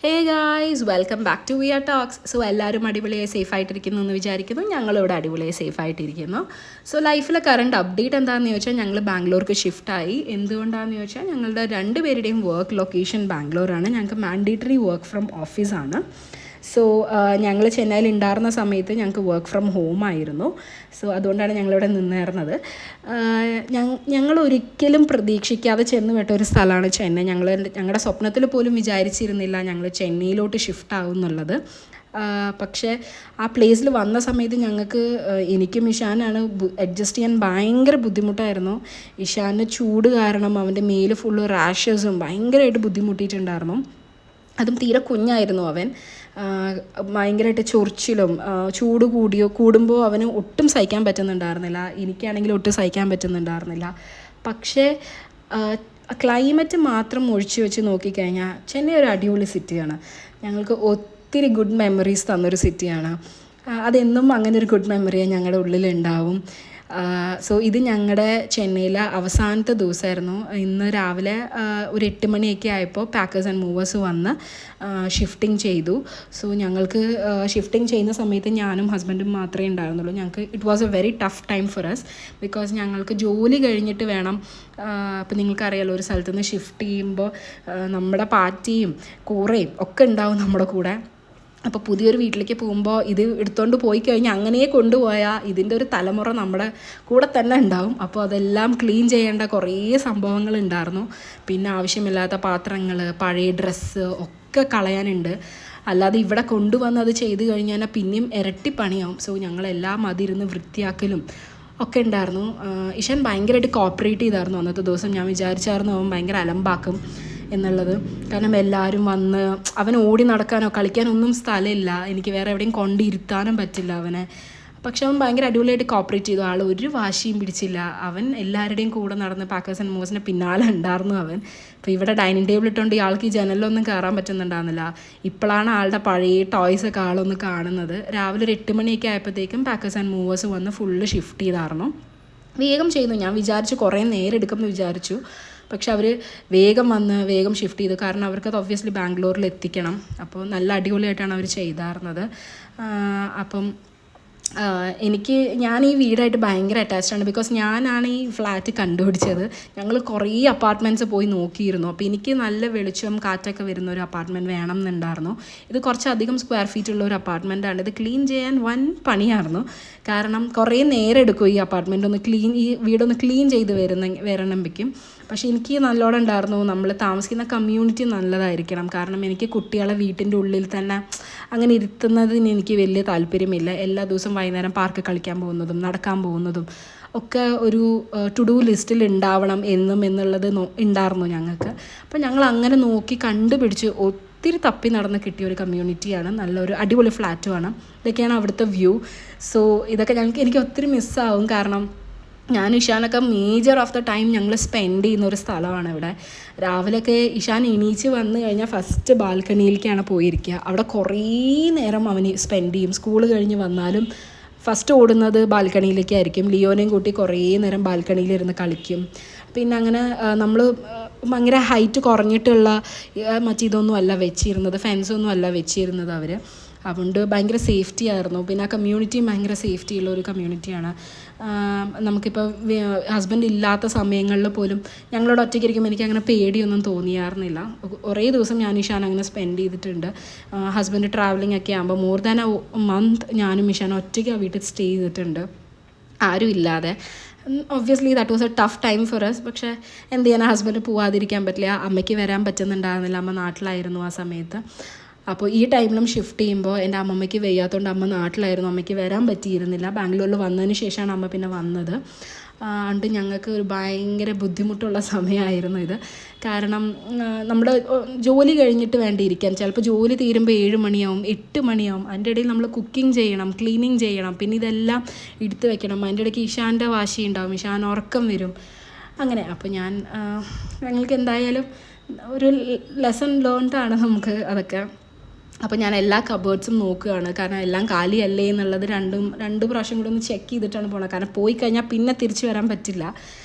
Hey guys, welcome back to Vier Talks. So എല്ലാവരും അടിപൊളിയായി safe ആയിട്ടിരിക്കുന്നു എന്ന് വിചാരിക്കുന്നു. ഞങ്ങളിവിടെ അടിപൊളിയായി സേഫ് ആയിട്ടിരിക്കുന്നു. സോ ലൈഫിലെ കറണ്ട് അപ്ഡേറ്റ് എന്താണെന്ന് ചോദിച്ചാൽ ഞങ്ങൾ ബാംഗ്ലൂർക്ക് ഷിഫ്റ്റായി. എന്തുകൊണ്ടാണെന്ന് ചോദിച്ചാൽ ഞങ്ങളുടെ രണ്ടുപേരുടെയും വർക്ക് ലൊക്കേഷൻ ബാംഗ്ലൂരാണ്. ഞങ്ങൾക്ക് മാൻഡേറ്ററി വർക്ക് ഫ്രം ഓഫീസാണ്. സോ ഞങ്ങൾ ചെന്നൈയിൽ ഉണ്ടായിരുന്ന സമയത്ത് ഞങ്ങൾക്ക് വർക്ക് ഫ്രം ഹോം ആയിരുന്നു. സോ അതുകൊണ്ടാണ് ഞങ്ങളിവിടെ നിന്നിരുന്നത്. ഞങ്ങൾ ഒരിക്കലും പ്രതീക്ഷിക്കാതെ ചെന്ന് വിട്ട ഒരു സ്ഥലമാണ് ചെന്നൈ. ഞങ്ങളുടെ സ്വപ്നത്തിൽ പോലും വിചാരിച്ചിരുന്നില്ല ഞങ്ങൾ ചെന്നൈയിലോട്ട് ഷിഫ്റ്റ് ആവും എന്നുള്ളത്. പക്ഷേ ആ പ്ലേസിൽ വന്ന സമയത്ത് ഞങ്ങൾക്ക് എനിക്കും ഇഷാനാണ് അഡ്ജസ്റ്റ് ചെയ്യാൻ ഭയങ്കര ബുദ്ധിമുട്ടായിരുന്നു. ഇഷാന് ചൂട് കാരണം അവൻ്റെ മേല് ഫുള്ള് റാഷസും ഭയങ്കരമായിട്ട് ബുദ്ധിമുട്ടിയിട്ടുണ്ടായിരുന്നു. അതും തീരെ കുഞ്ഞായിരുന്നു അവൻ. ഭയങ്കരമായിട്ട് ചൊറിച്ചിലും ചൂട് കൂടുമ്പോൾ അവന് ഒട്ടും സഹിക്കാൻ പറ്റുന്നുണ്ടായിരുന്നില്ല. എനിക്കാണെങ്കിൽ ഒട്ടും സഹിക്കാൻ പറ്റുന്നുണ്ടായിരുന്നില്ല. പക്ഷേ ക്ലൈമറ്റ് മാത്രം ഒഴിച്ചു വെച്ച് നോക്കിക്കഴിഞ്ഞാൽ ചെന്നൈ ഒരു അടിപൊളി സിറ്റിയാണ്. ഞങ്ങൾക്ക് ഒത്തിരി ഗുഡ് മെമ്മറീസ് തന്നൊരു സിറ്റിയാണ്. അതെന്നും അങ്ങനെ ഒരു ഗുഡ് മെമ്മറി ഞങ്ങളുടെ ഉള്ളിലുണ്ടാവും. സോ ഇത് ഞങ്ങളുടെ ചെന്നൈയിലെ അവസാനത്തെ ദിവസമായിരുന്നു. ഇന്ന് രാവിലെ ഒരു 8 മണിയൊക്കെ ആയപ്പോൾ പാക്കേഴ്സ് ആൻഡ് മൂവേഴ്സ് വന്ന് ഷിഫ്റ്റിംഗ് ചെയ്തു. സോ ഞങ്ങൾക്ക് ഷിഫ്റ്റിംഗ് ചെയ്യുന്ന സമയത്ത് ഞാനും ഹസ്ബൻഡും മാത്രമേ ഉണ്ടായിരുന്നുള്ളൂ. ഞങ്ങൾക്ക് it was a very tough time for us. Because ഞങ്ങൾക്ക് ജോലി കഴിഞ്ഞിട്ട് വേണം, അപ്പോൾ നിങ്ങൾക്കറിയാലോ, ഒരു സ്ഥലത്ത് നിന്ന് ഷിഫ്റ്റ് ചെയ്യുമ്പോൾ നമ്മുടെ പാറ്റിയും കൂറയും ഒക്കെ ഉണ്ടാവും നമ്മുടെ കൂടെ. അപ്പോൾ പുതിയൊരു വീട്ടിലേക്ക് പോകുമ്പോൾ ഇത് എടുത്തുകൊണ്ട് പോയി കഴിഞ്ഞാൽ അങ്ങനെ കൊണ്ടുപോയാൽ ഇതിൻ്റെ ഒരു തലമുറ നമ്മുടെ കൂടെ തന്നെ ഉണ്ടാവും. അപ്പോൾ അതെല്ലാം ക്ലീൻ ചെയ്യേണ്ട കുറേ സംഭവങ്ങൾ ഉണ്ടായിരുന്നു. പിന്നെ ആവശ്യമില്ലാത്ത പാത്രങ്ങൾ, പഴയ ഡ്രസ്സ് ഒക്കെ കളയാനുണ്ട്. അല്ലാതെ ഇവിടെ കൊണ്ടുവന്ന് അത് ചെയ്ത് കഴിഞ്ഞാൽ പിന്നെയും ഇരട്ടി പണിയാവും. സോ ഞങ്ങളെല്ലാം അതിരുന്ന് വൃത്തിയാക്കലും ഒക്കെ ഉണ്ടായിരുന്നു. ഇഷാൻ ഭയങ്കരമായിട്ട് കോപ്പറേറ്റ് ചെയ്തായിരുന്നു അന്നത്തെ ദിവസം. ഞാൻ വിചാരിച്ചായിരുന്നു അവൻ ഭയങ്കര അലമ്പാക്കും എന്നുള്ളത്. കാരണം എല്ലാവരും വന്ന് അവൻ ഓടി നടക്കാനോ കളിക്കാനോ ഒന്നും സ്ഥലമില്ല. എനിക്ക് വേറെ എവിടെയും കൊണ്ടിരുത്താനും പറ്റില്ല അവനെ. പക്ഷെ അവൻ ഭയങ്കര അടിപൊളിയായിട്ട് കോപ്പറേറ്റ് ചെയ്തു. ആൾ ഒരു വാശിയും പിടിച്ചില്ല. അവൻ എല്ലാവരുടെയും കൂടെ നടന്ന് പാക്കേഴ്സ് ആൻഡ് മൂവേഴ്സിൻ്റെ പിന്നാലെ ഉണ്ടായിരുന്നു അവൻ. അപ്പോൾ ഇവിടെ ഡൈനിങ് ടേബിൾ ഇട്ടുകൊണ്ട് ആൾക്ക് ഈ ജനലിലൊന്നും കയറാൻ പറ്റുന്നുണ്ടായിരുന്നില്ല. ഇപ്പോഴാണ് ആളുടെ പഴയ ടോയ്സൊക്കെ ആളൊന്ന് കാണുന്നത്. രാവിലെ ഒരു 8 മണിയൊക്കെ ആയപ്പോഴത്തേക്കും പാക്കേഴ്സ് ആൻഡ് മൂവേഴ്സ് വന്ന് ഫുള്ള് ഷിഫ്റ്റ് ചെയ്തായിരുന്നു. വേഗം ചെയ്തു. ഞാൻ വിചാരിച്ചു കുറേ നേരം എടുക്കുമെന്ന് വിചാരിച്ചു. പക്ഷെ അവർ വേഗം ഷിഫ്റ്റ് ചെയ്തു. കാരണം അവർക്കത് ഒബ്വിയസ്ലി ബാംഗ്ലൂരിൽ എത്തിക്കണം. അപ്പോൾ നല്ല അടിപൊളിയായിട്ടാണ് അവർ ചെയ്തായിരുന്നത്. അപ്പം ഞാൻ ഈ വീടായിട്ട് ഭയങ്കര അറ്റാച്ച്ഡാണ്. ബിക്കോസ് ഞാനാണ് ഈ ഫ്ലാറ്റ് കണ്ടുപിടിച്ചത്. ഞങ്ങൾ കുറേ അപ്പാർട്ട്മെൻറ്റ്സ് പോയി നോക്കിയിരുന്നു. അപ്പോൾ എനിക്ക് നല്ല വെളിച്ചം കാറ്റൊക്കെ വരുന്ന ഒരു അപ്പാർട്ട്മെൻറ്റ് വേണം എന്നുണ്ടായിരുന്നു. ഇത് കുറച്ചധികം സ്ക്വയർ ഫീറ്റ് ഉള്ള ഒരു അപ്പാർട്ട്മെൻറ്റാണ്. ഇത് ക്ലീൻ ചെയ്യാൻ വൻ പണിയായിരുന്നു. കാരണം കുറേ നേരം എടുക്കും ഈ വീടൊന്ന് ക്ലീൻ ചെയ്ത് വരണമെങ്കിൽ. പക്ഷേ എനിക്ക് നല്ലോണം ഉണ്ടായിരുന്നു. നമ്മൾ താമസിക്കുന്ന കമ്മ്യൂണിറ്റി നല്ലതായിരിക്കണം. കാരണം എനിക്ക് കുട്ടികളെ വീട്ടിൻ്റെ ഉള്ളിൽ തന്നെ അങ്ങനെ ഇരുത്തുന്നതിന് എനിക്ക് വലിയ താല്പര്യമില്ല. എല്ലാ ദിവസവും വൈകുന്നേരം പാർക്ക് കളിക്കാൻ പോകുന്നതും നടക്കാൻ പോകുന്നതും ഒക്കെ ഒരു ടു ഡു ലിസ്റ്റിൽ ഉണ്ടാവണം എന്നുള്ളത് ഉണ്ടായിരുന്നു ഞങ്ങൾക്ക്. അപ്പോൾ ഞങ്ങൾ അങ്ങനെ നോക്കി കണ്ടുപിടിച്ച് ഒത്തിരി തപ്പി നടന്ന് കിട്ടിയ ഒരു കമ്മ്യൂണിറ്റിയാണ്. നല്ലൊരു അടിപൊളി ഫ്ലാറ്റുമാണ്. ഇതൊക്കെയാണ് അവിടുത്തെ വ്യൂ. സോ ഇതൊക്കെ എനിക്ക് ഒത്തിരി മിസ്സാവും. കാരണം ഞാൻ ഇഷാനൊക്കെ മേജർ ഓഫ് ദ ടൈം ഞങ്ങൾ സ്പെൻഡ് ചെയ്യുന്ന ഒരു സ്ഥലമാണ് ഇവിടെ. രാവിലെയൊക്കെ ഇഷാൻ എണീച്ച് വന്നു കഴിഞ്ഞാൽ ഫസ്റ്റ് ബാൽക്കണിയിലേക്കാണ് പോയിരിക്കുക. അവിടെ കുറേ നേരം അവന് സ്പെൻഡ് ചെയ്യും. സ്കൂൾ കഴിഞ്ഞ് വന്നാലും ഫസ്റ്റ് ഓടുന്നത് ബാൽക്കണിയിലേക്കായിരിക്കും. ലിയോനെയും കൂട്ടി കുറേ നേരം ബാൽക്കണിയിലിരുന്ന് കളിക്കും. പിന്നെ അങ്ങനെ നമ്മൾ ഭയങ്കര ഹൈറ്റ് കുറഞ്ഞിട്ടുള്ള ഇതൊന്നും അല്ല വെച്ചിരുന്നത്, ഫെൻസൊന്നും അല്ല വെച്ചിരുന്നത് അവർ. അതുകൊണ്ട് ഭയങ്കര സേഫ്റ്റി ആയിരുന്നു. പിന്നെ ആ കമ്മ്യൂണിറ്റിയും ഭയങ്കര സേഫ്റ്റി ഉള്ള ഒരു കമ്മ്യൂണിറ്റിയാണ്. നമുക്കിപ്പോൾ ഹസ്ബൻഡ് ഇല്ലാത്ത സമയങ്ങളിൽ പോലും ഞങ്ങളോട് ഒറ്റയ്ക്ക് ഇരിക്കുമ്പോൾ എനിക്ക് അങ്ങനെ പേടിയൊന്നും തോന്നിയായിരുന്നില്ല. കുറേ ദിവസം ഞാൻ ഇഷാൻ അങ്ങനെ സ്പെൻഡ് ചെയ്തിട്ടുണ്ട്. ഹസ്ബൻഡ് ട്രാവലിംഗ് ഒക്കെ ആകുമ്പോൾ മോർ ദാൻ എ മന്ത് ഞാനും ഇഷാൻ ഒറ്റയ്ക്ക് ആ വീട്ടിൽ സ്റ്റേ ചെയ്തിട്ടുണ്ട്, ആരും ഇല്ലാതെ. Obviously that was a tough time for us. പക്ഷേ എന്ത് ചെയ്യാൻ, ഹസ്ബൻഡ് പോവാതിരിക്കാൻ പറ്റില്ല. അമ്മയ്ക്ക് വരാൻ പറ്റുന്നുണ്ടായിരുന്നില്ല. അമ്മ നാട്ടിലായിരുന്നു ആ സമയത്ത്. അപ്പോൾ ഈ ടൈമിലും ഷിഫ്റ്റ് ചെയ്യുമ്പോൾ എൻ്റെ അമ്മമ്മയ്ക്ക് വയ്യാത്തതുകൊണ്ട് അമ്മ നാട്ടിലായിരുന്നു. അമ്മയ്ക്ക് വരാൻ പറ്റിയിരുന്നില്ല. ബാംഗ്ലൂരിൽ വന്നതിന് ശേഷമാണ് അമ്മ പിന്നെ വന്നത്. അതുകൊണ്ട് ഞങ്ങൾക്ക് ഒരു ഭയങ്കര ബുദ്ധിമുട്ടുള്ള സമയമായിരുന്നു ഇത്. കാരണം നമ്മുടെ ജോലി കഴിഞ്ഞിട്ട് വേണ്ടിയിരിക്കാൻ, ചിലപ്പോൾ ജോലി തീരുമ്പോൾ 7 മണിയാവും, 8 മണിയാവും. അതിൻ്റെ ഇടയിൽ നമ്മൾ കുക്കിംഗ് ചെയ്യണം, ക്ലീനിങ് ചെയ്യണം, പിന്നെ ഇതെല്ലാം എടുത്ത് വെക്കണം. അതിൻ്റെ ഇടയ്ക്ക് ഇഷാൻ്റെ വാശി ഉണ്ടാവും, ഇഷാൻ ഉറക്കം വരും. അങ്ങനെ അപ്പോൾ ഞങ്ങൾക്ക് എന്തായാലും ഒരു ലെസൺ ലേൺഡാണ് നമുക്ക് അതൊക്കെ. അപ്പോൾ ഞാൻ എല്ലാ കബേർഡ്സും നോക്കുകയാണ്. കാരണം എല്ലാം കാലിയല്ലേ എന്നുള്ളത് രണ്ട് പ്രാവശ്യം കൂടെ ഒന്ന് ചെക്ക് ചെയ്തിട്ടാണ് പോകണത്. കാരണം പോയി കഴിഞ്ഞാൽ പിന്നെ തിരിച്ചു വരാൻ പറ്റില്ല.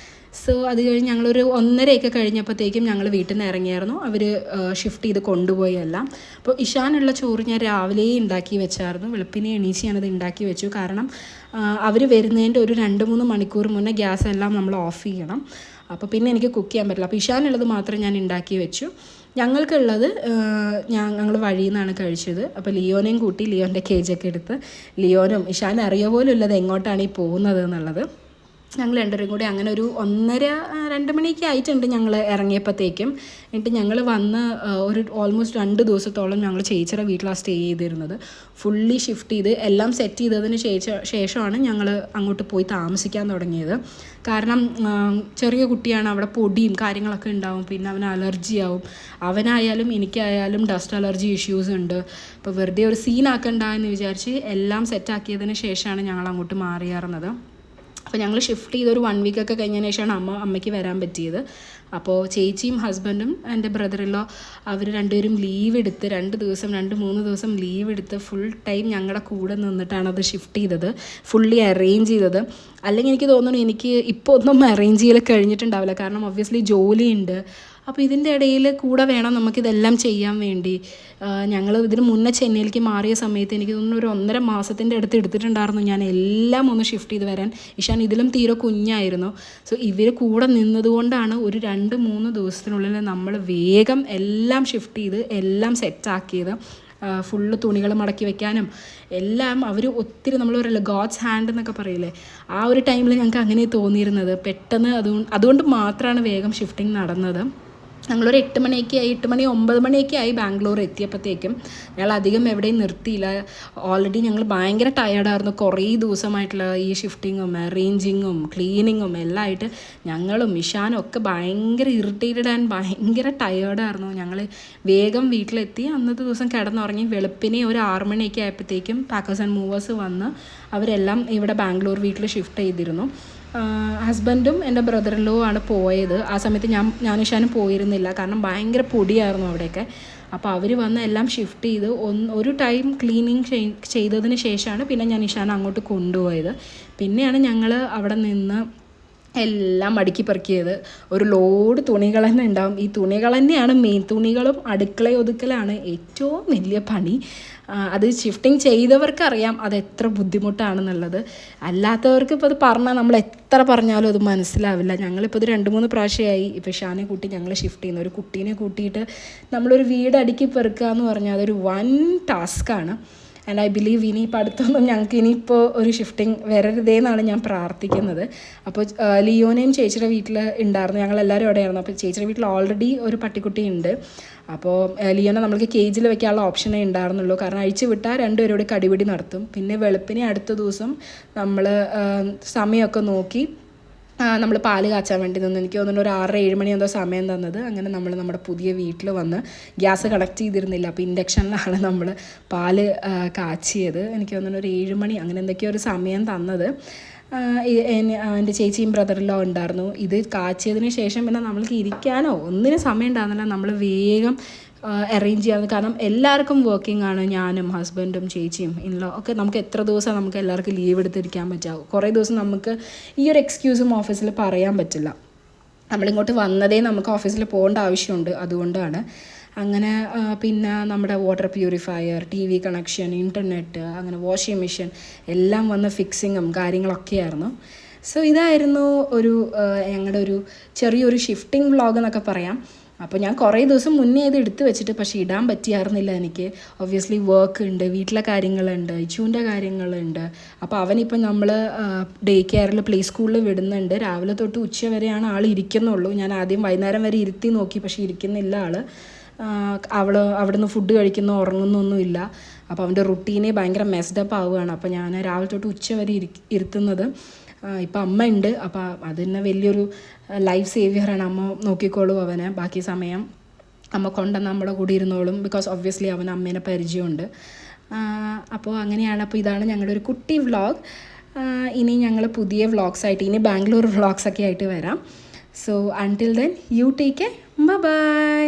സോ അത് കഴിഞ്ഞ് ഞങ്ങളൊരു 1:30 കഴിഞ്ഞപ്പോഴത്തേക്കും ഞങ്ങൾ വീട്ടിൽ നിന്ന് ഇറങ്ങിയായിരുന്നു. അവർ ഷിഫ്റ്റ് ചെയ്ത് കൊണ്ടുപോയി എല്ലാം. അപ്പോൾ ഇഷാനുള്ള ചോറ് ഞാൻ രാവിലെ ഉണ്ടാക്കി വെച്ചായിരുന്നു. വെളുപ്പിനെ എണീച്ച് ഞാനത് ഉണ്ടാക്കി വെച്ചു. കാരണം അവർ വരുന്നതിൻ്റെ ഒരു 2-3 മണിക്കൂർ മുന്നേ ഗ്യാസ് എല്ലാം നമ്മൾ ഓഫ് ചെയ്യണം. അപ്പോൾ പിന്നെ എനിക്ക് കുക്ക് ചെയ്യാൻ പറ്റില്ല. അപ്പോൾ ഇഷാനുള്ളത് മാത്രം ഞാൻ ഉണ്ടാക്കി വെച്ചു. ഞങ്ങൾക്കുള്ളത് ഞങ്ങൾ വഴിയിൽ നിന്നാണ് കഴിച്ചത്. അപ്പോൾ ലിയോനെയും കൂട്ടി ലിയോൻ്റെ കേജൊക്കെ എടുത്ത് ലിയോനും ഇഷാനും അറിയ പോലും ഇല്ലത് എങ്ങോട്ടാണ് ഈ പോകുന്നത് എന്നുള്ളത്. ഞങ്ങൾ രണ്ടുപേരും കൂടി അങ്ങനെ ഒരു 1:30-2 മണിയൊക്കെ ആയിട്ടുണ്ട് ഞങ്ങൾ ഇറങ്ങിയപ്പോഴത്തേക്കും. എന്നിട്ട് ഞങ്ങൾ വന്ന് ഒരു ഓൾമോസ്റ്റ് 2 ദിവസത്തോളം ഞങ്ങൾ ചേച്ചിയുടെ വീട്ടിലാണ് സ്റ്റേ ചെയ്തിരുന്നത്. ഫുള്ളി ഷിഫ്റ്റ് ചെയ്ത് എല്ലാം സെറ്റ് ചെയ്തതിന് ശേഷമാണ് ഞങ്ങൾ അങ്ങോട്ട് പോയി താമസിക്കാൻ തുടങ്ങിയത്. കാരണം ചെറിയ കുട്ടിയാണ്, അവിടെ പൊടിയും കാര്യങ്ങളൊക്കെ ഉണ്ടാവും, പിന്നെ അവന് അലർജി ആവും. അവനായാലും എനിക്കായാലും ഡസ്റ്റ് അലർജി ഇഷ്യൂസ് ഉണ്ട്. അപ്പോൾ വെറുതെ ഒരു സീനാക്കണ്ട എന്ന് വിചാരിച്ച് എല്ലാം സെറ്റാക്കിയതിന് ശേഷമാണ് ഞങ്ങൾ അങ്ങോട്ട് മാറിയാറുന്നത്. അപ്പോൾ ഞങ്ങൾ ഷിഫ്റ്റ് ചെയ്തൊരു 1 വീക്കൊക്കെ കഴിഞ്ഞതിന് ശേഷമാണ് അമ്മയ്ക്ക് വരാൻ പറ്റിയത്. അപ്പോൾ ചേച്ചിയും ഹസ്ബൻഡും എൻ്റെ ബ്രദറിലോ അവർ രണ്ടുപേരും ലീവ് എടുത്ത് 2-3 ദിവസം ലീവ് എടുത്ത് ഫുൾ ടൈം ഞങ്ങളുടെ കൂടെ നിന്നിട്ടാണ് അത് ഷിഫ്റ്റ് ചെയ്തത്, ഫുള്ളി അറേഞ്ച് ചെയ്തത്. അല്ലെങ്കിൽ എനിക്ക് തോന്നുന്നു എനിക്ക് ഇപ്പോൾ ഒന്നും അറേഞ്ച് ചെയ്യൽ കഴിഞ്ഞിട്ടുണ്ടാവില്ല. കാരണം ഒബ്വിയസ്ലി ജോലിയുണ്ട്. അപ്പോൾ ഇതിൻ്റെ ഇടയിൽ കൂടെ വേണം നമുക്കിതെല്ലാം ചെയ്യാൻ വേണ്ടി. ഞങ്ങൾ ഇതിന് മുന്നേ ചെന്നൈയിലേക്ക് മാറിയ സമയത്ത് എനിക്ക് തോന്നുന്നു ഒരു 1.5 മാസത്തിൻ്റെ അടുത്ത് എടുത്തിട്ടുണ്ടായിരുന്നു ഞാൻ എല്ലാം ഒന്ന് ഷിഫ്റ്റ് ചെയ്ത് വരാൻ. ഇഷാൻ ഇതിലും തീരെ കുഞ്ഞായിരുന്നു. സോ ഇവർ കൂടെ നിന്നതുകൊണ്ടാണ് ഒരു 2-3 ദിവസത്തിനുള്ളിൽ നമ്മൾ വേഗം എല്ലാം ഷിഫ്റ്റ് ചെയ്ത് എല്ലാം സെറ്റാക്കിയത്. ഫുള്ള് തുണികൾ മടക്കി വെക്കാനും എല്ലാം അവർ ഒത്തിരി നമ്മൾ പറയില്ല ഗോഡ്സ് ഹാൻഡ് എന്നൊക്കെ പറയില്ലേ, ആ ഒരു ടൈമിൽ ഞങ്ങൾക്ക് അങ്ങനെ തോന്നിയിരുന്നത്. പെട്ടെന്ന് അതുകൊണ്ട് മാത്രമാണ് വേഗം ഷിഫ്റ്റിംഗ് നടന്നത്. ഞങ്ങളൊരു 8 മണിയൊക്കെ ആയി, 8 മണി 9 മണിയൊക്കെ ആയി ബാംഗ്ലൂർ എത്തിയപ്പോഴത്തേക്കും. ഞങ്ങൾ അധികം എവിടെയും നിർത്തിയില്ല. ഓൾറെഡി ഞങ്ങൾ ഭയങ്കര ടയേർഡായിരുന്നു. കുറേ ദിവസമായിട്ടുള്ള ഈ ഷിഫ്റ്റിങ്ങും അറേഞ്ചിങ്ങും ക്ലീനിങ്ങും എല്ലാം ആയിട്ട് ഞങ്ങളും ഇഷാനും ഒക്കെ ഭയങ്കര ഇറിറ്റേറ്റഡ് ആൻഡ് ഭയങ്കര ടയേർഡായിരുന്നു. ഞങ്ങൾ വേഗം വീട്ടിലെത്തി. അന്നത്തെ ദിവസം കിടന്നുറങ്ങി. വെളുപ്പിനെ ഒരു 6 മണിയൊക്കെ ആയപ്പോഴത്തേക്കും പാക്കേഴ്സ് ആൻഡ് മൂവേഴ്സ് വന്ന് അവരെല്ലാം ഇവിടെ ബാംഗ്ലൂർ വീട്ടിൽ ഷിഫ്റ്റ് ചെയ്തിരുന്നു. ഹസ്ബൻഡും എൻ്റെ ബ്രദറിലോ ആണ് പോയത്. ആ സമയത്ത് ഞാൻ ഇഷാനും പോയിരുന്നില്ല, കാരണം ഭയങ്കര പൊടിയായിരുന്നു അവിടെയൊക്കെ. അപ്പോൾ അവർ വന്ന് എല്ലാം ഷിഫ്റ്റ് ചെയ്ത് ഒരു ടൈം ക്ലീനിങ് ചെയ്തതിന് ശേഷമാണ് പിന്നെ ഞാൻ ഇഷാനെ അങ്ങോട്ട് കൊണ്ടുപോയത്. പിന്നെയാണ് ഞങ്ങൾ അവിടെ നിന്ന് എല്ലാം മടക്കി പെറുക്കിയത്. ഒരു ലോഡ് തുണികൾ തന്നെ ഉണ്ടാവും. ഈ തുണികൾ തന്നെയാണ് മെയിൻ. തുണികളും അടുക്കള ഒതുക്കലാണ് ഏറ്റവും വലിയ പണി. അത് ഷിഫ്റ്റിംഗ് ചെയ്തവർക്കറിയാം അത് എത്ര ബുദ്ധിമുട്ടാണെന്നുള്ളത്. അല്ലാത്തവർക്ക് ഇപ്പോൾ അത് പറഞ്ഞാൽ നമ്മൾ എത്ര പറഞ്ഞാലും അത് മനസ്സിലാവില്ല. ഞങ്ങളിപ്പോൾ ഇത് 2-3 പ്രാവശ്യമായി ഇപ്പോൾ ഷാനെ കൂട്ടി ഞങ്ങൾ ഷിഫ്റ്റ് ചെയ്യുന്നു. ഒരു കുട്ടീനെ കൂട്ടിയിട്ട് നമ്മളൊരു വീട് അടുക്കി പെറുക്കുക എന്ന് പറഞ്ഞാൽ അതൊരു വൻ ടാസ്ക്കാണ്. ആൻഡ് ഐ ബിലീവ് ഇനിയിപ്പോൾ അടുത്തൊന്നും ഞങ്ങൾക്ക് ഇനിയിപ്പോൾ ഒരു ഷിഫ്റ്റിംഗ് വരരുതേന്നാണ് ഞാൻ പ്രാർത്ഥിക്കുന്നത്. അപ്പോൾ ലിയോനെയും ചേച്ചിയുടെ വീട്ടിൽ ഉണ്ടായിരുന്നു. ഞങ്ങളെല്ലാവരും അവിടെയായിരുന്നു. അപ്പോൾ ചേച്ചിയുടെ വീട്ടിൽ ഓൾറെഡി ഒരു പട്ടിക്കുട്ടി ഉണ്ട്. അപ്പോൾ ലിയോനെ നമ്മൾക്ക് കേജിൽ വെക്കാനുള്ള ഓപ്ഷനേ ഉണ്ടായിരുന്നുള്ളൂ. കാരണം അഴിച്ചു വിട്ടാൽ രണ്ടുപേരോട് കടിപിടി നടത്തും. പിന്നെ വെളുപ്പിനെ അടുത്ത ദിവസം നമ്മൾ സമയമൊക്കെ നോക്കി നമ്മൾ പാല് കാച്ചാൻ വേണ്ടി നിന്ന്. എനിക്ക് തോന്നുന്നു ഒരു 6-7 മണി എന്തോ സമയം തന്നത്. അങ്ങനെ നമ്മൾ നമ്മുടെ പുതിയ വീട്ടിൽ വന്ന് ഗ്യാസ് കണക്ട് ചെയ്തിരുന്നില്ല. അപ്പോൾ ഇൻഡക്ഷനിലാണ് നമ്മൾ പാല് കാച്ചിയത്. എനിക്ക് തോന്നുന്നു ഒരു 7 മണി അങ്ങനെ എന്തൊക്കെയോ ഒരു സമയം തന്നത്. എൻ്റെ ചേച്ചിയും ബ്രദറിലോ ഉണ്ടായിരുന്നു. ഇത് കാച്ചിയതിന് ശേഷം പിന്നെ നമ്മൾക്ക് ഇരിക്കാനോ ഒന്നിനും സമയം ഉണ്ടാകുന്നില്ല. നമ്മൾ വേഗം അറേഞ്ച് ചെയ്യാറ്. കാരണം എല്ലാവർക്കും വർക്കിംഗ് ആണ്. ഞാനും ഹസ്ബൻഡും ചേച്ചിയും ഇൻലോ ഒക്കെ നമുക്ക് എത്ര ദിവസം നമുക്ക് എല്ലാവർക്കും ലീവ് എടുത്തിരിക്കാൻ പറ്റാവും. കുറേ ദിവസം നമുക്ക് ഈ ഒരു എക്സ്ക്യൂസും ഓഫീസിൽ പറയാൻ പറ്റില്ല. നമ്മളിങ്ങോട്ട് വന്നതേ നമുക്ക് ഓഫീസിൽ പോകേണ്ട ആവശ്യമുണ്ട്. അതുകൊണ്ടാണ് അങ്ങനെ. പിന്നെ നമ്മുടെ water purifier, TV connection, internet, അങ്ങനെ വാഷിംഗ് മെഷീൻ എല്ലാം വന്ന് ഫിക്സിങ്ങും കാര്യങ്ങളൊക്കെയായിരുന്നു. സോ ഇതായിരുന്നു ഞങ്ങളുടെ ഒരു ചെറിയൊരു ഷിഫ്റ്റിംഗ് വ്ളോഗ് എന്നൊക്കെ പറയാം. അപ്പോൾ ഞാൻ കുറേ ദിവസം മുന്നേ ഇത് എടുത്ത് വെച്ചിട്ട് പക്ഷേ ഇടാൻ പറ്റിയായിരുന്നില്ല എനിക്ക്. ഒബ്വിയസ്ലി വർക്ക് ഉണ്ട്, വീട്ടിലെ കാര്യങ്ങളുണ്ട്, ഇച്ചുവിൻ്റെ കാര്യങ്ങളുണ്ട്. അപ്പോൾ അവനിപ്പോൾ നമ്മൾ ഡേ കെയറിൽ പ്ലേ സ്കൂളിൽ വിടുന്നുണ്ട്. രാവിലെ തൊട്ട് ഉച്ച വരെയാണ് ആൾ ഇരിക്കുന്നുള്ളൂ. ഞാൻ ആദ്യം വൈകുന്നേരം വരെ ഇരുത്തി നോക്കി, പക്ഷേ ഇരിക്കുന്നില്ല ആൾ. അവിടുന്ന് ഫുഡ് കഴിക്കുന്നു, ഉറങ്ങുന്നൊന്നുമില്ല. അപ്പോൾ അവൻ്റെ റുട്ടീനെ ഭയങ്കര മെസ്ഡപ്പ് ആവുകയാണ്. അപ്പോൾ ഞാൻ രാവിലെ തൊട്ട് ഉച്ച വരെ ഇരുത്തുന്നത്. ഇപ്പം അമ്മ ഉണ്ട്. അപ്പോൾ അത് തന്നെ വലിയൊരു ലൈഫ് സേവിയറാണ്. അമ്മ നോക്കിക്കോളും അവനെ. ബാക്കി സമയം അമ്മ കൊണ്ടുവന്ന് നമ്മുടെ കൂടെ ഇരുന്നോളും. ബിക്കോസ് ഒബ്വിയസ്ലി അവന് അമ്മേനെ പരിചയമുണ്ട്. അപ്പോൾ അങ്ങനെയാണ്. അപ്പോൾ ഇതാണ് ഞങ്ങളുടെ ഒരു കുട്ടി വ്ളോഗ്. ഇനി ഞങ്ങൾ പുതിയ വ്ളോഗ്സായിട്ട് ഇനി ബാംഗ്ലൂർ വ്ളോഗ്സൊക്കെ ആയിട്ട് വരാം. So until then you take care. By.